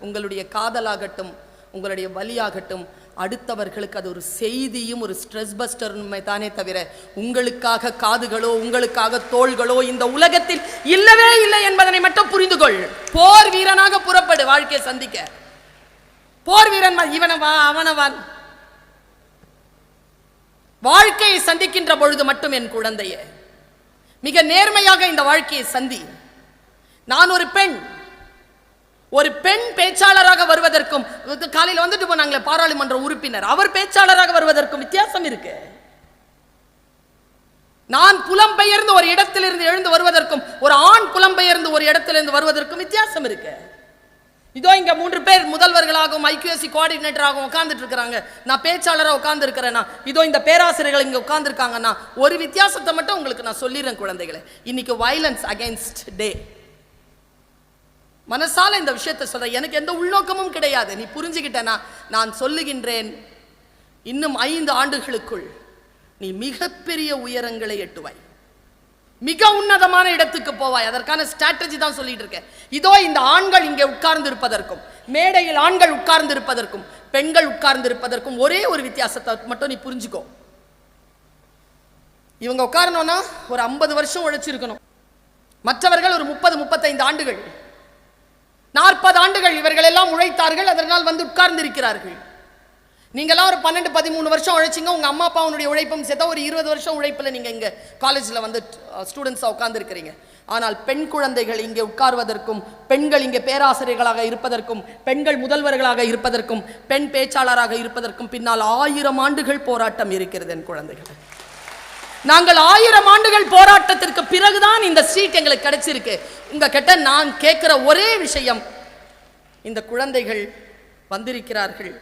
உங்களுடைய காதலாகட்டும், உங்களுடைய வலியாகட்டும், அடுத்தவர்களுக்கு அது ஒரு செய்தியும் ஒரு ஸ்ட்ரெஸ் பஸ்டருமே தானே தவிர உங்களுக்காக காதுகளோ உங்களுக்காக தோள்களோ இந்த உலகத்தில் இல்லவே இல்லை என்பதனை மட்டும் புரிந்து கொள். போர் வீரனாக புறப்படு வாழ்க்கையை சந்திக்க. போர் வீரன் இவனவா அவனவான். வாழ்க்கையை சந்திக்கின்ற பொழுது மட்டும் என் குழந்தையே மிக நேர்மையாக இந்த வாழ்க்கையை சந்தி. நான் ஒரு பெண் பேச்சாளராக வருவதற்கும், காலையில் வந்துட்டு போனாங்களே பாராளுமன்ற உறுப்பினர், அவர் பேச்சாளராக வருவதற்கும் வித்தியாசம் இருக்கு. நான் புலம்பெயர்ந்து ஒரு இடத்திலிருந்து எழுந்து வருவதற்கும் ஒரு ஆண் புலம்பெயர்ந்து ஒரு இடத்திலிருந்து வருவதற்கும் வித்தியாசம் இருக்கு. இதோ இங்க 3 பேர் முதல்வர்களாகவும் ஐக்யூஎஸ்சி கோஆர்டினேட்டராகவும் உட்கார்ந்துட்டு இருக்கிறாங்க. நான் பேச்சாளராக உட்கார்ந்து இருக்கிறேன்னா, இதோ இந்த பேராசிரியர்கள் இங்க உட்கார்ந்து இருக்காங்கன்னா, ஒரு வித்தியாசத்தை மட்டும் உங்களுக்கு நான் சொல்லிடுறேன் குழந்தைகளை. இன்னைக்கு வயலன்ஸ் அகைன்ஸ்ட் டே. மனசால இந்த விஷயத்தை சொல்ற, எனக்கு எந்த உள்நோக்கமும் கிடையாது. நீ புரிஞ்சுக்கிட்டனா நான் சொல்லுகின்றேன், இன்னும் 5 ஆண்டுகளுக்குள் நீ மிகப்பெரிய உயரங்களை எட்டுவாய், மிக உன்னதமான இடத்துக்கு போவாய். அதற்கான ஸ்ட்ராட்டஜி தான் சொல்லிட்டு இருக்கேன். இதோ இந்த ஆண்கள் இங்கே உட்கார்ந்து இருப்பதற்கும், மேடையில் ஆண்கள் உட்கார்ந்து இருப்பதற்கும், பெண்கள் உட்கார்ந்து இருப்பதற்கும் ஒரே ஒரு வித்தியாசத்தை மட்டும் நீ புரிஞ்சுக்கோ. இவங்க உட்காரணும்னா ஒரு 50 வருஷம் உழைச்சிருக்கணும். மற்றவர்கள் ஒரு 30-35 ஆண்டுகள், 40 ஆண்டுகள் இவர்கள் எல்லாம் உழைத்தார்கள். அதனால் வந்து உட்கார்ந்து இருக்கிறார்கள். நீங்களாம் ஒரு 12-13 வருஷம் உழைச்சிங்க. உங்க அம்மா அப்பாவுடைய உழைப்பும் சேர்த்தா ஒரு 20 வருஷம் உழைப்பில் நீங்க இங்க காலேஜில் வந்து ஸ்டூடெண்ட்ஸாக உட்கார்ந்து இருக்கிறீங்க. ஆனால் பெண் குழந்தைகள் இங்கே உட்கார்வதற்கும், பெண்கள் இங்கே பேராசிரியர்களாக இருப்பதற்கும், பெண்கள் முதல்வர்களாக இருப்பதற்கும், பெண் பேச்சாளராக இருப்பதற்கும் பின்னால் 1000 ஆண்டுகள் போராட்டம் இருக்கிறது என் குழந்தைகள். நாங்கள் 1000 ஆண்டுகள் போராட்டத்திற்கு பிறகுதான் இந்த சீட் எங்களுக்கு கிடைச்சிருக்கு. உங்க கிட்ட நான் கேட்கிற ஒரே விஷயம், இந்த குழந்தைகள் வந்திருக்கிறார்கள்,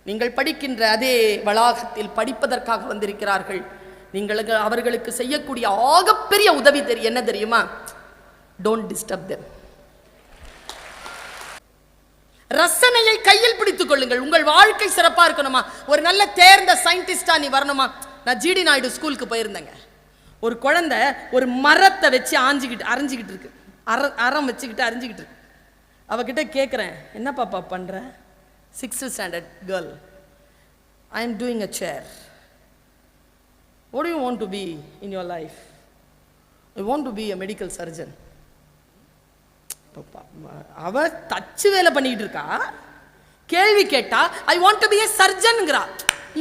நீங்கள் படிக்கின்ற அதே வளாகத்தில் படிப்பதற்காக வந்திருக்கிறார்கள். நீங்கள் அவர்களுக்கு செய்யக்கூடிய ஆகப்பெரிய உதவி என்ன தெரியுமா? Don't disturb them. ரசனையை கையில் பிடித்துக் கொள்ளுங்கள். உங்கள் வாழ்க்கை சிறப்பா இருக்கணுமா, ஒரு நல்ல தேர்ந்த சயின்டிஸ்டா நீ வரணுமா? நான் ஜிடி நாயுடு ஸ்கூலுக்கு போயிருந்தேங்க. ஒரு குழந்தை ஒரு மரத்தை வச்சு அரைஞ்சிக்கிட்டு இருக்கு, அறம் வச்சுக்கிட்டு அரைஞ்சிக்கிட்டு இருக்கு. அவகிட்ட கேட்குறேன், என்ன பாப்பா பண்ற? 6th standard girl. I am doing a chair. What do you want to be in your life? I want to be a medical surgeon. அவ தச்சு வேலை பண்ணிட்டு இருக்கா, கேள்வி கேட்டா I want to be a surgeonங்கறா.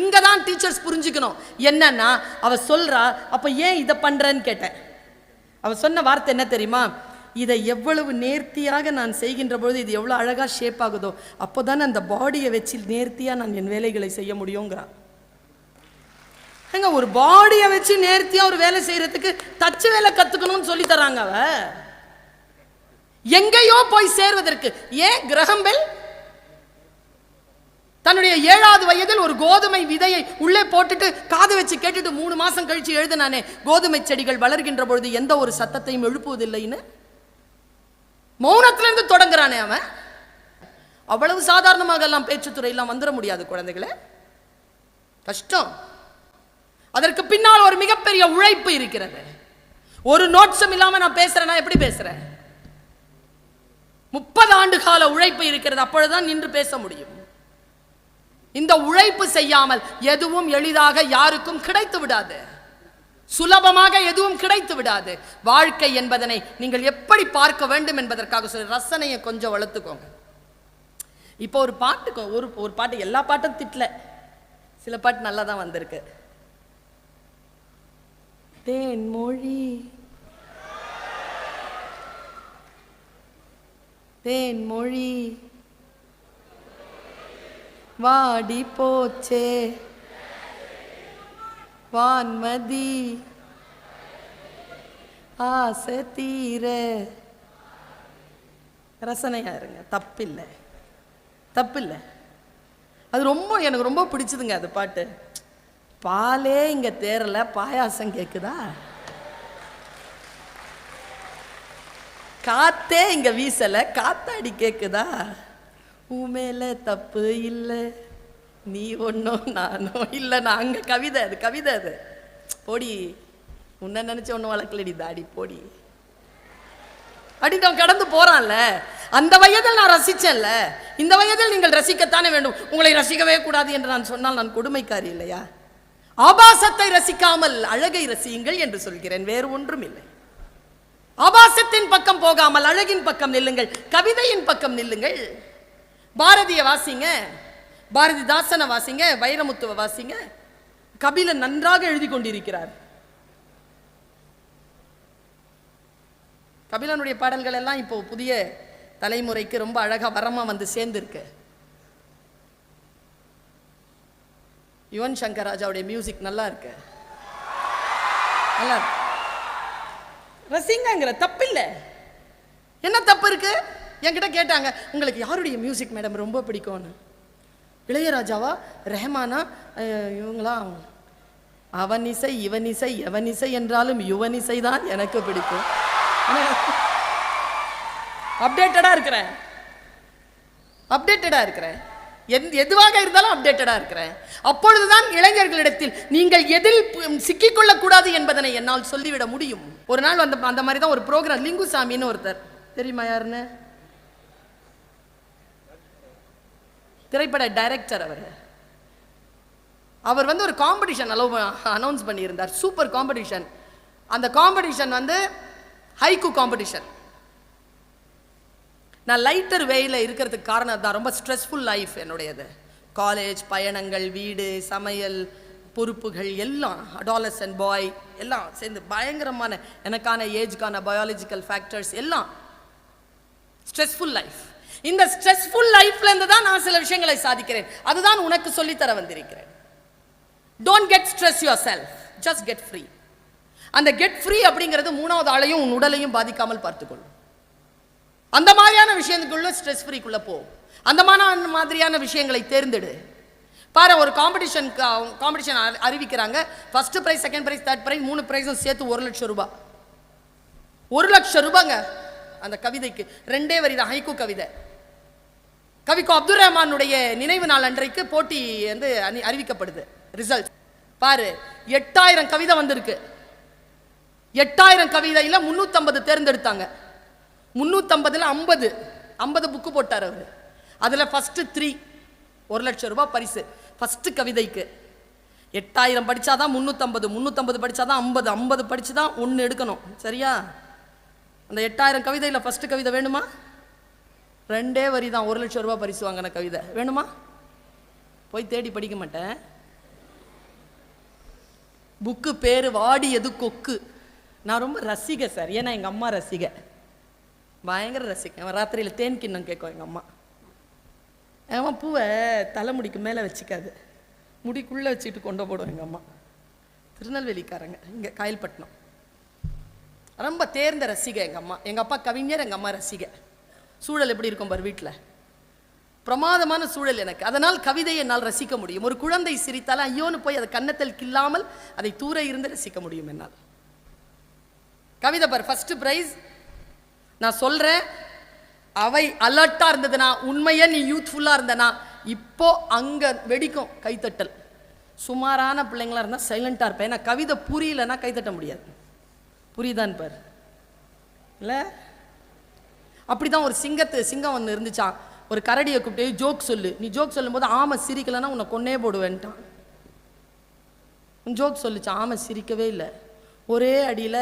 இங்க தான் டீச்சர்ஸ் புரிஞ்சுக்கணும். என்னன்னா அவ சொல்றா, அப்ப ஏன் இதை பண்றேன்னு கேட்டேன். அவ சொன்ன வார்த்தை என்ன தெரியுமா? இதை எவ்வளவு நேர்த்தியாக நான் செய்கின்ற பொழுது இது எவ்வளோ அழகாக ஷேப் ஆகுதோ அப்போதானே அந்த பாடியை வச்சு நேர்த்தியாக நான் என் வேலைகளை செய்ய முடியுங்கிறான். ஏங்க, ஒரு பாடியை வச்சு நேர்த்தியாக ஒரு வேலை செய்யறதுக்கு தச்சு வேலை கற்றுக்கணும்னு சொல்லி தராங்க. அவ எங்கேயோ போய் சேர்வதற்கு. ஏன் கிரஹாம் பெல் தன்னுடைய 7வது வயதில் ஒரு கோதுமை விதையை உள்ளே போட்டுட்டு காது வச்சு கேட்டுட்டு 3 மாசம் கழிச்சு எழுதினானே, கோதுமை செடிகள் வளர்கின்ற பொழுது எந்த ஒரு சத்தத்தையும் எழுப்புவதில்லைன்னு மௌனத்திலிருந்து தொடங்குறானே அவன். அவ்வளவு சாதாரணமாக எல்லாம் பேச்சுத்துறையெல்லாம் வந்துட முடியாது குழந்தைகளே, கஷ்டம். அதற்கு பின்னால் ஒரு மிகப்பெரிய உழைப்பு இருக்கிறது. ஒரு நோட்ஸும் இல்லாம நான் பேசுறேன்னா எப்படி பேசுறேன்? 30 ஆண்டு கால உழைப்பு இருக்கிறது. அப்பொழுதுதான் நின்று பேச முடியும். இந்த உழைப்பு செய்யாமல் எதுவும் எளிதாக யாருக்கும் கிடைத்து விடாது, சுலபமாக எதுவும் கிடைத்து விடாது. வாழ்க்கை என்பதனை நீங்கள் எப்படி பார்க்க வேண்டும் என்பதற்காக சொல்லி ரசனையை கொஞ்சம் வளர்த்துக்கோங்க. இப்போ ஒரு பாட்டுக்கு ஒரு பாட்டு, எல்லா பாட்டும் திட்டல, சில பாட்டு நல்லா தான் வந்திருக்கு. தேன்மொழி தேன்மொழி வாடி போச்சே வான்மதி ஆசை தீர. ரசனையா இருங்க, தப்பில்லை தப்பில்லை. அது எனக்கு ரொம்ப பிடிச்சதுங்க அது பாட்டு. பாலே இங்க தேரல, பாயாசம் கேக்குதா, காத்தே இங்க வீசல, காத்தாடி கேக்குதா, உமேல தப்பு இல்லை, நீ ஒன்றும் நானும் இல்லை. நான் அங்கே கவிதை, அது கவிதை, அது போடி, உன்னை நினச்ச ஒன்றும் வளர்க்கலடி தாடி போடி அப்படின்ட்டு அவன் கடந்து போகிறான்ல. அந்த வயதில் நான் ரசிச்சேன்ல, இந்த வயதில் நீங்கள் ரசிக்கத்தானே வேண்டும். உங்களை ரசிக்கவே கூடாது என்று நான் சொன்னால் நான் கொடுமைக்காரி இல்லையா? ஆபாசத்தை ரசிக்காமல் அழகை ரசியுங்கள் என்று சொல்கிறேன், வேறு ஒன்றும் இல்லை. ஆபாசத்தின் பக்கம் போகாமல் அழகின் பக்கம் நில்லுங்கள், கவிதையின் பக்கம் நில்லுங்கள். பாரதிய வாசிங்க, பாரதிதாசனை வாசிங்க, வைரமுத்துவ வாசிங்க. கபிலன் நன்றாக எழுதி கொண்டிருக்கிறார். கபிலனுடைய பாடல்கள் எல்லாம் இப்போ புதிய தலைமுறைக்கு ரொம்ப அழகா வரமா வந்து சேர்ந்திருக்கு. யுவன் சங்கர் ராஜாவுடைய மியூசிக் நல்லா இருக்கு, நல்லா இருக்கு. ரசிங்கங்கிற தப்பு இல்லை. என்ன தப்பு இருக்கு? என்கிட்ட கேட்டாங்க, உங்களுக்கு யாருடைய மியூசிக் மேடம் ரொம்ப பிடிக்கும்னு. இளையராஜாவா, ரெஹமானா, இவங்களா? அவன் இசை இவன் இசை எவன் இசை என்றாலும் யுவன் இசை தான் எனக்கு பிடிக்கும். அப்டேட்டடா இருக்கிறேன், அப்டேட்டடா இருக்கிறேன். எதுவாக இருந்தாலும் அப்டேட்டடா இருக்கிறேன். அப்பொழுதுதான் இளைஞர்களிடத்தில் நீங்கள் எதில் சிக்கிக்கொள்ளக்கூடாது என்பதனை என்னால் சொல்லிவிட முடியும். ஒரு நாள் அந்த மாதிரி தான் ஒரு ப்ரோக்ராம், லிங்குசாமின்னு ஒருத்தர், தெரியுமா யாருன்னு? திரைப்பட டைரக்டர். அவர் வந்து ஒரு காம்படிஷன் அனௌன்ஸ் பண்ணியிருந்தார், சூப்பர் காம்படிஷன். அந்த காம்படிஷன் வந்து ஹைக்கூ காம்படிஷன். நான் லைட்டர் வேயில் இருக்கிறதுக்கு காரணம் தான், ரொம்ப ஸ்ட்ரெஸ்ஃபுல் லைஃப் என்னுடையது. காலேஜ் பயணங்கள், வீடு, சமையல், பொறுப்புகள் எல்லாம், அடாலசன்ட் பாய் எல்லாம் சேர்ந்து பயங்கரமான எனக்கான ஏஜ்க்கான பயாலஜிக்கல் ஃபேக்டர்ஸ் எல்லாம் ஸ்ட்ரெஸ்ஃபுல் லைஃப். இந்த ஸ்ட்ரெஸ்ஃபுல் லைஃப்ல இருந்து தான் நான் சில விஷயங்களை சாதிக்கிறேன். அதுதான் உனக்கு சொல்லித்தர வந்திருக்கிறேன். Don't get stress your self, just get free. அந்த கெட் ஃப்ரீ அப்படிங்கிறது மூணாவது ஆளையும் உன் உடலையும் பாதிக்காமல் பார்த்துக்கொள்ளும். அந்த மாதிரியான விஷயங்களுக்குள்ள ஸ்ட்ரெஸ் ஃப்ரீக்குள்ள போ. அந்த மாதிரியான விஷயங்களை தேர்ந்தெடு. பாரு, ஒரு காம்படிஷன் அறிவிக்கிறாங்க. First prize, second prize, third prize, 3 பிரைஸும் சேர்த்து 1 லட்சம் ரூபாய். 1 லட்சம் ரூபாங்க அந்த கவிதைக்கு. 2 வரி தான், ஹைக்கூ கவிதை. கவிக்கோ அப்துல் ரஹ்மானுடைய நினைவு நாள் அன்றைக்கு போட்டி வந்து அறிவிக்கப்படுது. ரிசல்ட் பாரு, 8000 கவிதை வந்திருக்கு. 8000 கவிதையில 350 தேர்ந்தெடுத்தாங்க. 350ல் 50 புக்கு போட்டார் அவர். அதுல ஃபர்ஸ்ட் 3 1 லட்சம் ரூபாய் பரிசு. ஃபர்ஸ்ட் கவிதைக்கு 8000 படிச்சாதான் 350, 350 படிச்சாதான் 50, 50 படிச்சுதான் 1 எடுக்கணும். சரியா? அந்த 8000 கவிதையில ஃபர்ஸ்ட் கவிதை வேணுமா? 2 வரி தான், 1 லட்சம் ரூபாய் பரிசு வாங்கின கவிதை. வேணுமா? போய் தேடி படிக்க மாட்டேன். புக்கு பேரு வாடியது கொக்கு. நான் ரொம்ப ரசிக சார், ஏன்னா எங்க அம்மா ரசிக, பயங்கர ரசிக்க. ராத்திரியில் தேன் கிண்ணம் கேட்கும் எங்கள் அம்மா. எங்கள் அம்மா பூவை தலைமுடிக்கு மேலே வச்சுக்காது, முடிக்குள்ளே வச்சுட்டு கொண்டு போடும் எங்கள் அம்மா. திருநெல்வேலிக்காரங்க, இங்கே காயல்பட்டினம். ரொம்ப தேர்ந்த ரசிகை எங்கள் அம்மா. எங்கள் அப்பா கவிஞர், எங்கள் அம்மா ரசிகை. சூழல் எப்படி இருக்கும் பார் வீட்டில், பிரமாதமான சூழல் எனக்கு. அதனால் கவிதையை என்னால் ரசிக்க முடியும். ஒரு குழந்தை சிரித்தாலும் ஐயோன்னு போய் அதை கன்னத்தில் கில்லாமல் அதை தூர இருந்து ரசிக்க முடியும் என்னால். கவிதை பார், ஃபர்ஸ்ட் பிரைஸ். நான் சொல்றேன், அவை அலர்ட்டா இருந்ததுன்னா, உண்மையா நீ யூத்ஃபுல்லா இருந்தனா, இப்போ அங்க வெடிக்கும் கைத்தட்டல். சுமாரான பிள்ளைங்களா இருந்தா சைலண்டா இருப்பேன். ஏன்னா கவிதை புரியலன்னா கைத்தட்ட முடியாது. புரியுதான் பார் இல்ல? அப்படிதான் ஒரு சிங்கம் ஒன்று இருந்துச்சான். ஒரு கரடியை கூப்பிட்டு ஜோக் சொல்லு. நீ ஜோக் சொல்லும் போது ஆமை சிரிக்கலன்னா உன்னை கொன்னே போடுவேன்ட்டான். ஜோக் சொல்லுச்சான், ஆமை சிரிக்கவே இல்லை. ஒரே அடியில்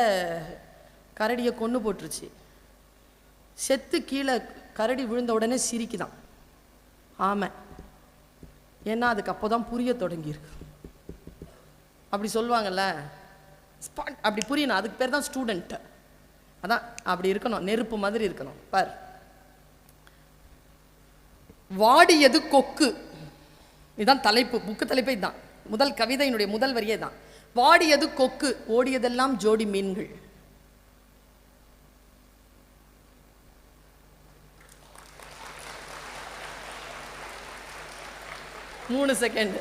கரடியை கொன்று போட்டுருச்சு. செத்து கீழே கரடி விழுந்த உடனே சிரிக்குதான் ஆமை. ஏன்னா அதுக்கு அப்போதான் புரிய தொடங்கியிருக்கு. அப்படி சொல்லுவாங்கல்ல, அப்படி புரியணும். அதுக்கு பேர் தான் ஸ்டூடெண்ட். அதான் அப்படி இருக்கணும், நெருப்பு மாதிரி இருக்கணும். பார், வாடியது கொக்கு. இதுதான் தலைப்பு, புக்கு தலைப்பே தான். முதல் கவிதையினுடைய முதல் வரியே தான். வாடியது கொக்கு, ஓடியதெல்லாம் ஜோடி மீன்கள். மூணு செகண்ட்.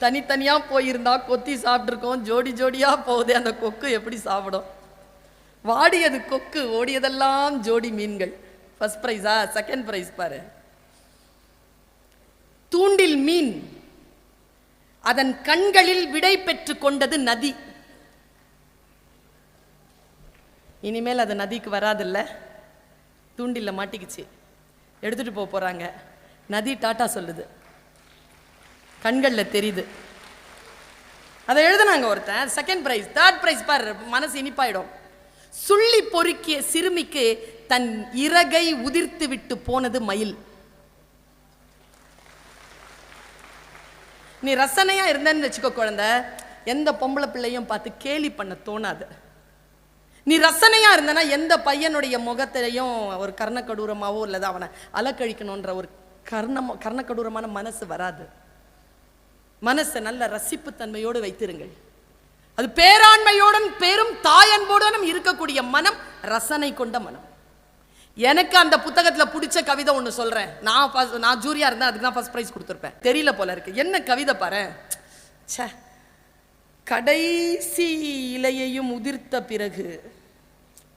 தனித்தனியா போயிருந்தா கொத்தி சாப்பிட்டுருக்கோம், ஜோடி ஜோடியா போகுதே அந்த கொக்கு எப்படி சாப்பிடும்? வாடியது கொக்கு, ஓடியதெல்லாம் ஜோடி மீன்கள். ஃபர்ஸ்ட் பிரைஸா? செகண்ட் பிரைஸ் பாரு. தூண்டில் மீன், அதன் கண்களில் விடை பெற்று கொண்டது நதி. இனிமேல் அது நதிக்கு வராதில்ல. தூண்டில்ல மாட்டிக்கிச்சு, எடுத்துட்டு போறாங்க. நதி டாட்டா சொல்லுது, கண்களில் தெரியுது. அதை எழுதுனாங்க ஒருத்தன். செகண்ட் பிரைஸ், தேர்ட் பிரைஸ் பாரு, மனசு இனிப்பாயிடும். சுள்ளி பொறுக்கிய சிறுமிக்கு தன் இறகை உதிர்த்து விட்டு போனது மயில். நீ ரசனையா இருந்தன்னு வச்சுக்கோ குழந்தை, எந்த பொம்பளை பிள்ளையும் பார்த்து கேலி பண்ண தோணாது. நீ ரசனையா இருந்தனா எந்த பையனுடைய முகத்திலையும் ஒரு கர்ணக்கடூரமாவோ இல்லது அவனை அலக்கழிக்கணுன்ற ஒரு கர்ணக்கடூரமான மனசு வராது. மனசை நல்ல ரசிப்பு தன்மையோடு வைத்திருங்கள். அது பேராண்மையோடும் பெரும் தாயன்போடும் இருக்கக்கூடிய மனம், ரசனை கொண்ட மனம். எனக்கு அந்த புத்தகத்துல பிடிச்ச கவிதை ஒன்று சொல்றேன். நான் ஜூரியா இருந்தேன், அதுக்கு தான் ஃபர்ஸ்ட் பிரைஸ் கொடுத்துருப்பேன். தெரியல போல இருக்கு. என்ன கவிதை பாரு. கடைசி இலையையும் உதிர்த்த பிறகு,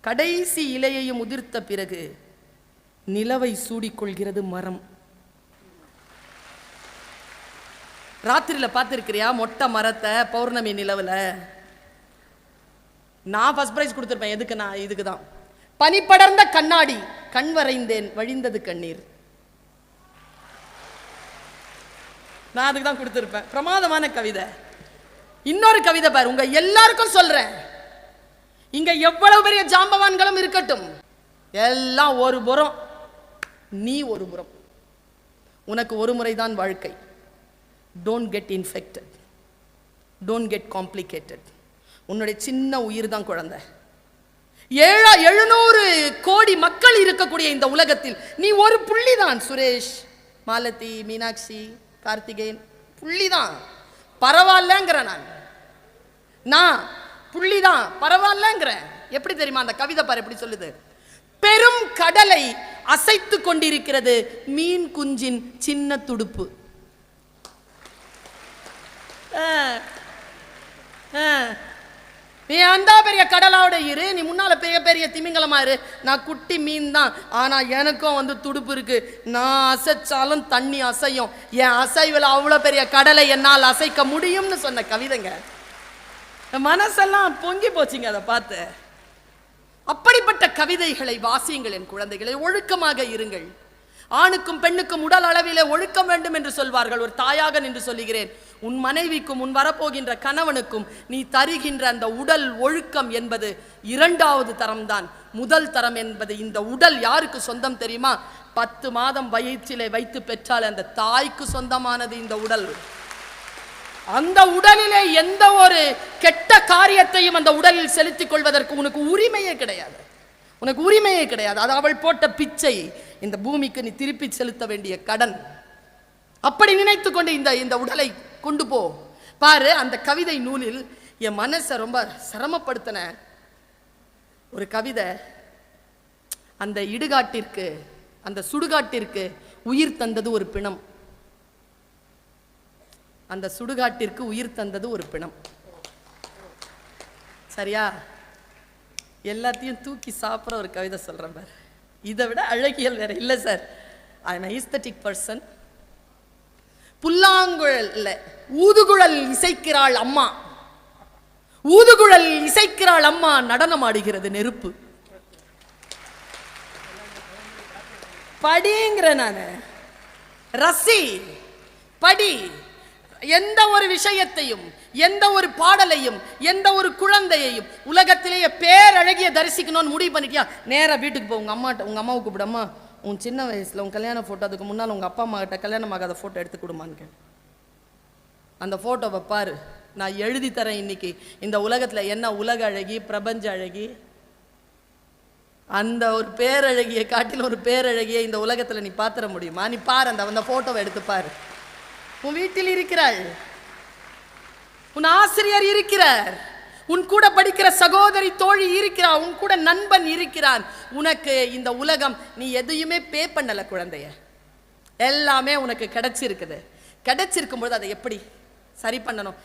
கடைசி இலையையும் உதிர்த்த பிறகு நிலவை சூடிக்கொள்கிறது மரம். ராத்திரியில பார்த்துருக்கிறியா மொட்டை மரத்தை பௌர்ணமி நிலவுல? நான் ஃபர்ஸ்ட் பிரைஸ் கொடுத்துருப்பேன். எதுக்கு? நான் இதுக்கு தான். பனி படர்ந்த கண்ணாடி, கண் வரைந்தேன் வழிந்தது கண்ணீர். நான் அதுக்கு தான் கொடுத்துருப்பேன். பிரமாதமான கவிதை. இன்னொரு கவிதை பாரு, உங்க எல்லாருக்கும் சொல்றேன். இங்க எவ்வளவு பெரிய ஜாம்பவான்களும் இருக்கட்டும், எல்லாம் ஒரு புறம், நீ ஒரு புறம். உனக்கு ஒரு முறைதான் வாழ்க்கை. Don't get infected. Don't get complicated. உன்னுடைய சின்ன உயிர் தான் குழந்தை. 700 கோடி மக்கள் இருக்கக்கூடிய இந்த உலகத்தில் நீ ஒரு புள்ளிதான். சுரேஷ், மாலதி, மீனாட்சி, கார்த்திகேயன் புள்ளிதான். பரவாயில்லங்கிற நான் புள்ளிதான், பரவாயில்லங்கிறேன். எப்படி தெரியுமா அந்த கவிதை பாரு எப்படி சொல்லுது? பெரும் கடலை அசைத்து கொண்டிருக்கிறது மீன் குஞ்சின் சின்ன துடுப்பு. நீ அந்த பெரிய கடலோட இரு, நீ முன்னால பெரிய பெரிய திமிங்கலமா இரு. நான் குட்டி மீன் தான், ஆனா எனக்கும் துடுப்பு இருக்கு. நான் அசைச்சாலும் தண்ணி அசையும். என் அசைவில் அவ்வளவு பெரிய கடலை என்னால் அசைக்க முடியும்னு சொன்ன கவிதைங்க. மனசெல்லாம் பொங்கி போச்சுங்க அதை பார்த்து. அப்படிப்பட்ட கவிதைகளை வாசியுங்கள் என் குழந்தைகளை. ஒழுக்கமாக இருங்கள். ஆணுக்கும் பெண்ணுக்கும் உடல் அளவிலே ஒழுக்கம் வேண்டும் என்று சொல்வார்கள். ஒரு தாயாக நின்று சொல்லுகிறேன், உன் மனைவிக்கும் உன் வரப்போகின்ற கணவனுக்கும் நீ தருகின்ற அந்த உடல் ஒழுக்கம் என்பது 2வது தரம்தான். முதல் தரம் என்பது இந்த உடல் யாருக்கு சொந்தம் தெரியுமா? 10 மாதம் வயிற்றிலே வைத்து பெற்றால் அந்த தாய்க்கு சொந்தமானது இந்த உடல். அந்த உடலிலே எந்த ஒரு கெட்ட காரியத்தையும் அந்த உடலில் செலுத்திக் கொள்வதற்கு உனக்கு உரிமையே கிடையாது. உனக்கு உரிமையே கிடையாது. அது அவள் போட்ட பிச்சை. இந்த பூமிக்கு நீ திருப்பி செலுத்த வேண்டிய கடன். அப்படி நினைத்து கொண்டு இந்த உடலை கொண்டு போ. பாரு, அந்த கவிதை நூலில் என் மனசை ரொம்ப சிரமப்படுத்தின ஒரு கவிதை. அந்த இடுகாட்டிற்கு, அந்த சுடுகாட்டிற்கு உயிர் தந்தது ஒரு பிணம். அந்த சுடுகாட்டிற்கு உயிர் தந்தது ஒரு பிணம். சரியா? எல்லாத்தையும் தூக்கி சாப்பிட்ற ஒரு கவிதை சொல்றேன் பாரு. இதை விட அழகியல் வேற இல்லை sir. I am aesthetic person. புல்லாங்குழல்ல ஊதுகுழல் இசைக்கிறாள் அம்மா, ஊதுகுழல் இசைக்கிறாள் அம்மா, நடனம் ஆடுகிறது நெருப்பு. படிங்கிற நானு, ரசி, படி. எந்த ஒரு விஷயத்தையும், எந்த ஒரு பாடலையும், எந்த ஒரு குழந்தையையும் உலகத்திலேயே பேரழகிய தரிசிக்கணும்னு முடிவு பண்ணிட்டியா, நேராக வீட்டுக்கு போ. உங்க அம்மாவை கூப்பிடம்மா, உன் சின்ன வயசுல உன் கல்யாண போட்டோ, அதுக்கு முன்னால் உங்க அப்பா அம்மா கிட்ட கல்யாணம் ஆகாத போட்டோ எடுத்து கொடுமான்னு. அந்த போட்டோவை பாரு. நான் எழுதி தரேன் இன்னைக்கு இந்த உலகத்துல என்ன உலக அழகி, பிரபஞ்ச அழகி. அந்த ஒரு பேரழகியை காட்டிலும் ஒரு பேரழகியை இந்த உலகத்துல நீ பாத்திர முடியுமா? நீ பாரு, அந்த போட்டோவை எடுத்து பாரு. உன் வீட்டில் இருக்கிறாள், உன் ஆசிரியர் இருக்கிறார், உன் கூட படிக்கிற சகோதரி தோழி இருக்கிறார், உன் கூட நண்பன் இருக்கிறான். உனக்கு இந்த உலகம், நீ எதையுமே பே பண்ணல குழந்தைய, எல்லாமே உனக்கு கிடைச்சிருக்குது. கிடைச்சிருக்கும் பொழுது அதை எப்படி சரி பண்ணணும்?